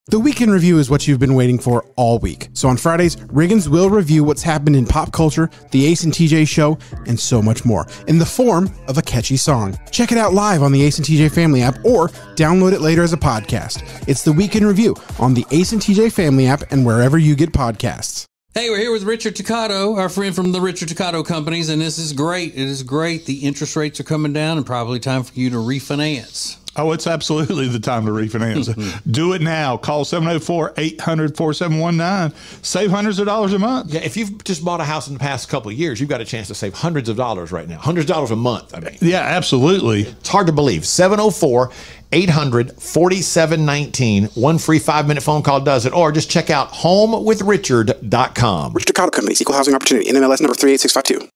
The Weekend Review is what you've been waiting for all week. So on Fridays, Riggins will review what's happened in pop culture, the Ace and TJ show, and so much more in the form of a catchy song. Check it out live on the Ace and TJ Family app or download it later as a podcast. It's The Weekend Review on the Ace and TJ Family app and wherever you get podcasts. Hey, we're here with Richard Toccato, our friend from the Richard Toccato Companies, and this is great. It is great. The interest rates are coming down and probably time for you to refinance. Oh, it's absolutely the time to refinance. Do it now. Call 704-800-4719. Save hundreds of dollars a month. Yeah, if you've just bought a house in the past couple of years, you've got a chance to save hundreds of dollars right now. Hundreds of dollars a month, I mean. Yeah, absolutely. It's hard to believe. 704-800-4719. One free 5-minute phone call does it. Or just check out homewithrichard.com. Richard Toccato Companies, Equal Housing Opportunity, NMLS number 38652.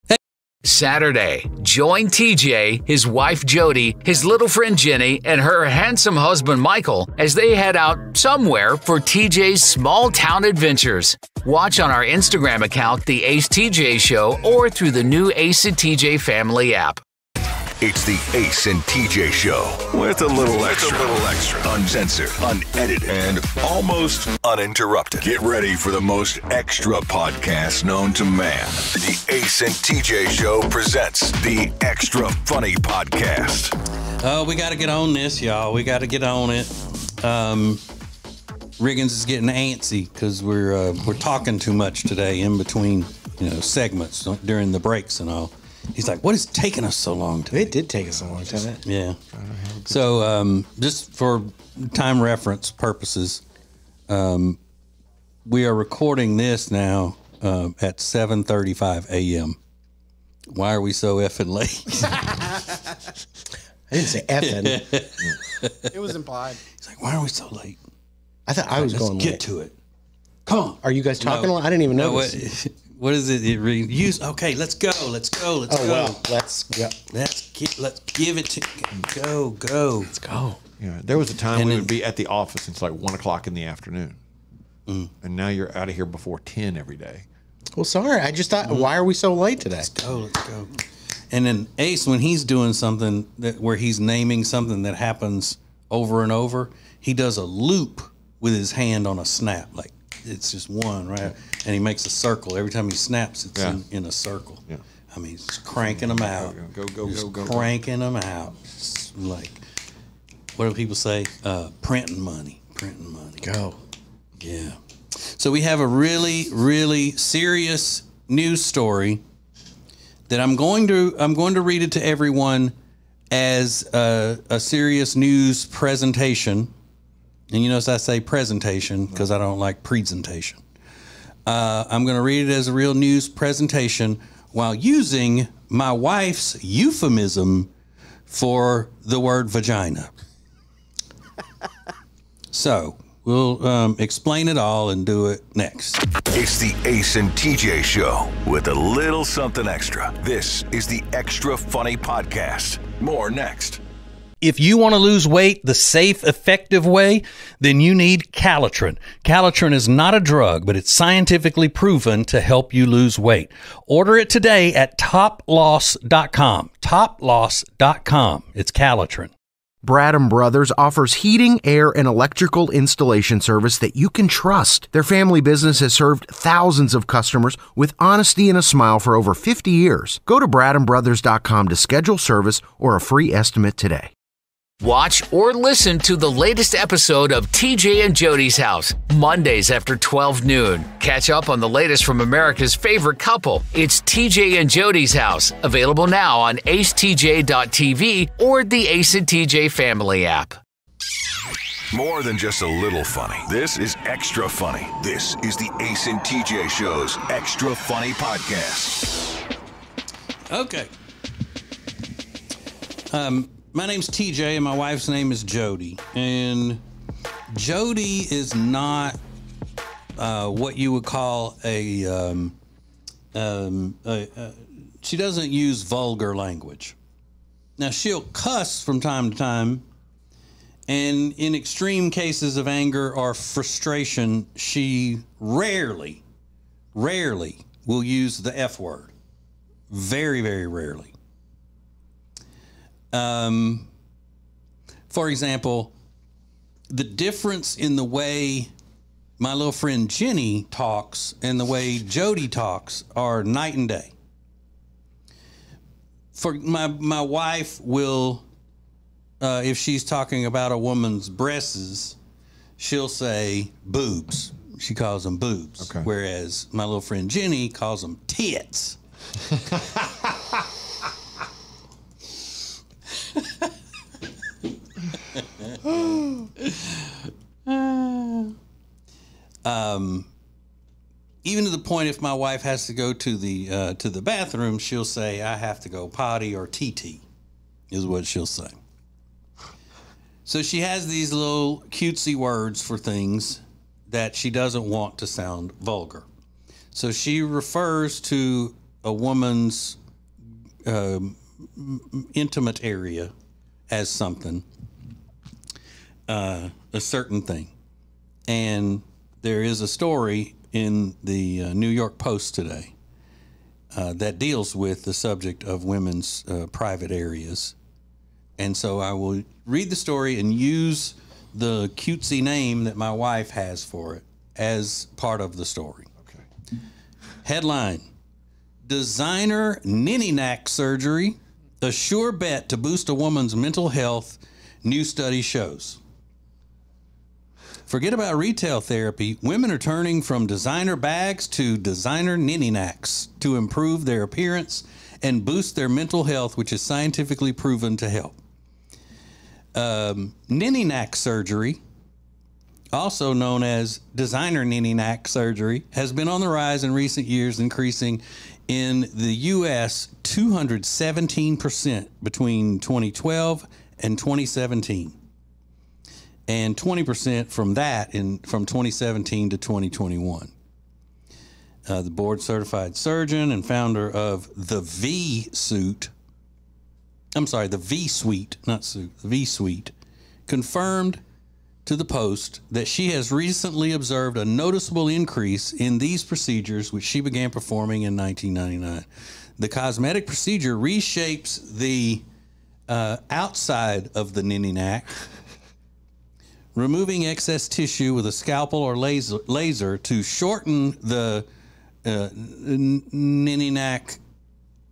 Saturday, join TJ, his wife Jody, his little friend Jenny, and her handsome husband Michael as they head out somewhere for TJ's small town adventures. Watch on our Instagram account, The Ace TJ Show, or through the new Ace and TJ Family app. It's the Ace and TJ Show with a little extra. Uncensored, unedited, and almost uninterrupted. Get ready for the most extra podcast known to man. The Ace and TJ Show presents the Extra Funny Podcast. Oh, we got to get on this, y'all. We got to get on it. Riggins is getting antsy because we're talking too much today in between, segments during the breaks and all. He's like, what is taking us so long today? It did take us a long time. Yeah. So just for time reference purposes, we are recording this now at 7:35 a.m. Why are we so effing late? I didn't say effing. It was implied. He's like, why are we so late? I thought I was going late. Let's get to it. Come on. Are you guys talking? I didn't even know. What is it? It reads. Okay, let's go. Let's go. Well, let's go. Let's give it to go. Let's go. Yeah, there was a time we would be at the office until like 1 o'clock in the afternoon, and now you're out of here before 10 every day. Well, sorry. I just thought, why are we so late today? Let's go. And then Ace, when he's doing something where he's naming something that happens over and over, he does a loop with his hand on a snap, like it's just one, right? And he makes a circle. Every time he snaps, it's in a circle. Yeah. I mean, he's cranking them out. Go. Cranking them out. It's like, what do people say? Printing money. Go. Yeah. So we have a really, really serious news story that I'm going to read it to everyone as a serious news presentation. And you notice I say presentation because I don't like presentation. I'm going to read it as a real news presentation while using my wife's euphemism for the word vagina. So we'll explain it all and do it next. It's the Ace and TJ Show with a little something extra. This is the Extra Funny Podcast. More next. If you want to lose weight the safe, effective way, then you need Calitrin. Calitrin is not a drug, but it's scientifically proven to help you lose weight. Order it today at toploss.com. Toploss.com. It's Calitrin. Bradham Brothers offers heating, air, and electrical installation service that you can trust. Their family business has served thousands of customers with honesty and a smile for over 50 years. Go to bradhambrothers.com to schedule service or a free estimate today. Watch or listen to the latest episode of TJ and Jody's House, Mondays after 12 noon. Catch up on the latest from America's favorite couple. It's TJ and Jody's House, available now on acetj.tv or the Ace and TJ Family app. More than just a little funny. This is Extra Funny. This is the Ace and TJ Show's Extra Funny Podcast. Okay. My name's TJ and my wife's name is Jody. And Jody is not what you would call she doesn't use vulgar language. Now, she'll cuss from time to time, and in extreme cases of anger or frustration, she rarely will use the F word. Very, very rarely. For example, the difference in the way my little friend Jenny talks and the way Jody talks are night and day. For my wife will, if she's talking about a woman's breasts, she'll say boobs. She calls them boobs. Okay. Whereas my little friend Jenny calls them tits. Even to the point, if my wife has to go to the bathroom, she'll say, "I have to go potty," or "TT," is what she'll say. So she has these little cutesy words for things that she doesn't want to sound vulgar. So she refers to a woman's intimate area as something, a certain thing. And there is a story in the New York Post today that deals with the subject of women's private areas. And so I will read the story and use the cutesy name that my wife has for it as part of the story. Okay. Headline: Designer ninny knack surgery, a sure bet to boost a woman's mental health, new study shows. Forget about retail therapy. Women are turning from designer bags to designer ninny knacks to improve their appearance and boost their mental health, which is scientifically proven to help. Ninny knack surgery, also known as designer ninny knack surgery, has been on the rise in recent years, increasing in the U.S. 217% between 2012 and 2017. And 20% from that from 2017 to 2021. The board certified surgeon and founder of the V-Suite, not suit, the V-Suite, confirmed to the Post that she has recently observed a noticeable increase in these procedures, which she began performing in 1999. The cosmetic procedure reshapes the outside of the ninny knack, removing excess tissue with a scalpel or laser to shorten the ninny knack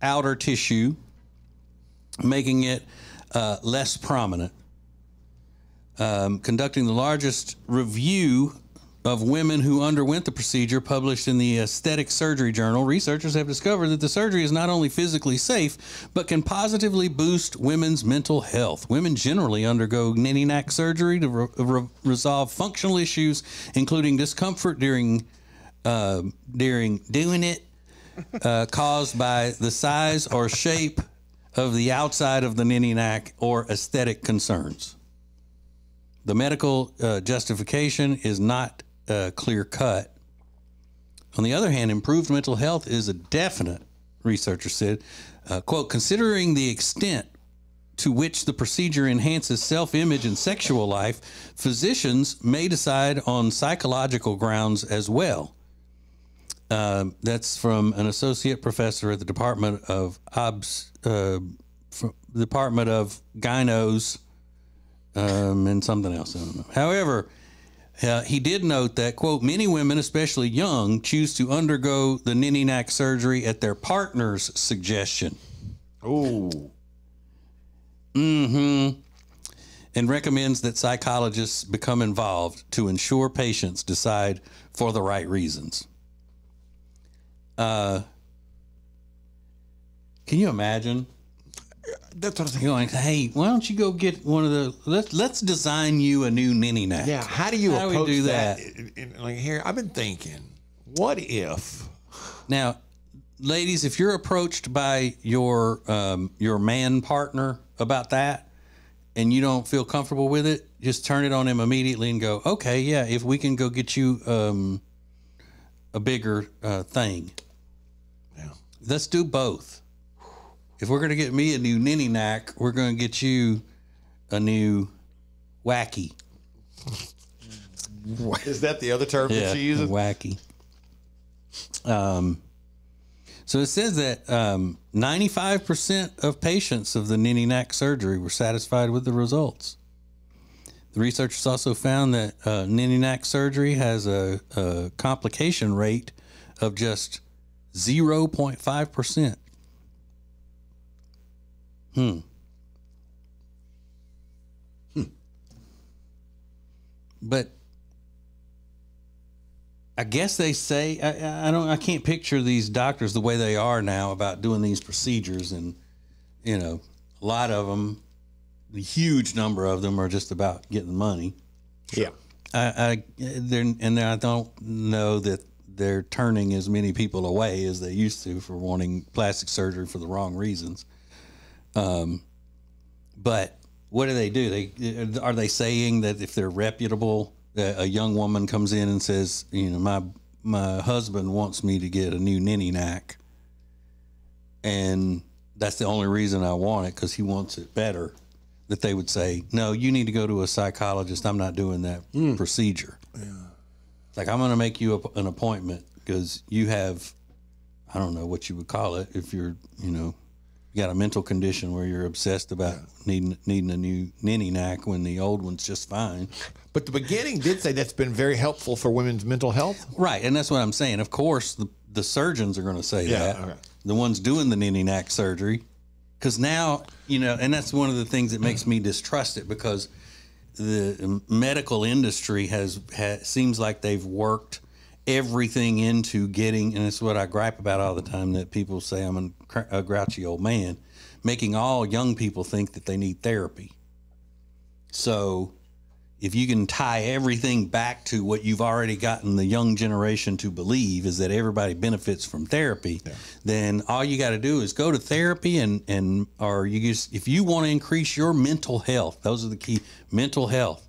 outer tissue, making it less prominent. Conducting the largest review of women who underwent the procedure, published in the Aesthetic Surgery Journal, researchers have discovered that the surgery is not only physically safe, but can positively boost women's mental health. Women generally undergo ninny knack surgery to resolve functional issues, including discomfort during doing it, caused by the size or shape of the outside of the ninny knack, or aesthetic concerns. The medical justification is not clear cut. On the other hand, improved mental health is a definite, researchers said. Quote, considering the extent to which the procedure enhances self-image and sexual life, physicians may decide on psychological grounds as well. That's from an associate professor at the Department of Gynos and something else. I don't know. However, he did note that, quote, many women, especially young, choose to undergo the ninny knack surgery at their partner's suggestion. Oh. Mm-hmm. And recommends that psychologists become involved to ensure patients decide for the right reasons. Can you imagine? That's what I think. You're like, hey, why don't you go get one of the? Let's design you a new ninny knack. Yeah, how do we approach do that? Like here, I've been thinking, what if? Now, ladies, if you're approached by your man partner about that, and you don't feel comfortable with it, just turn it on him immediately and go, okay, yeah, if we can go get you a bigger thing, yeah, let's do both. If we're going to get me a new ninny knack, we're going to get you a new wacky. Is that the other term that she uses? Wacky. So it says that 95% of patients of the ninny knack surgery were satisfied with the results. The researchers also found that ninny-nack surgery has a complication rate of just 0.5%. But I guess they say I can't picture these doctors the way they are now about doing these procedures, and a lot of them, the huge number of them, are just about getting money. Yeah. I don't know that they're turning as many people away as they used to for wanting plastic surgery for the wrong reasons. But what do? Are they saying that if they're reputable, a young woman comes in and says, my husband wants me to get a new ninny-nack, and that's the only reason I want it because he wants it better, that they would say, no, you need to go to a psychologist. I'm not doing that procedure. Yeah. It's like, I'm going to make you an appointment because you have, I don't know what you would call it, if you're, you got a mental condition where you're obsessed about needing a new ninny-nack when the old one's just fine. But the beginning did say that's been very helpful for women's mental health. Right, and that's what I'm saying. Of course, the surgeons are going to say that. Okay. The ones doing the ninny-nack surgery. Because now, and that's one of the things that makes me distrust it, because the medical industry seems like they've worked everything into getting, and it's what I gripe about all the time, that people say I'm a grouchy old man, making all young people think that they need therapy. So if you can tie everything back to what you've already gotten the young generation to believe, is that everybody benefits from therapy, then all you got to do is go to therapy or if you want to increase your mental health, those are the key, mental health,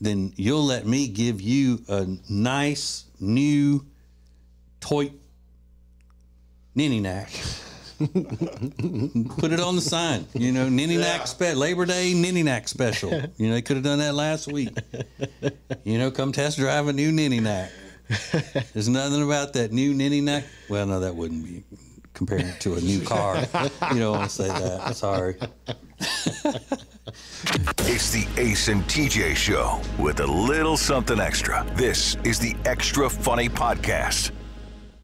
then you'll let me give you a nice new toy ninny-nack. Put it on the sign, ninny-nack Labor Day ninny-nack special. They could have done that last week. Come test drive a new ninny-nack. There's nothing about that new ninny-nack. Well, no, that wouldn't be comparing it to a new car. You don't want to say that. Sorry. It's the Ace and TJ Show with a little something extra. This is the Extra Funny Podcast.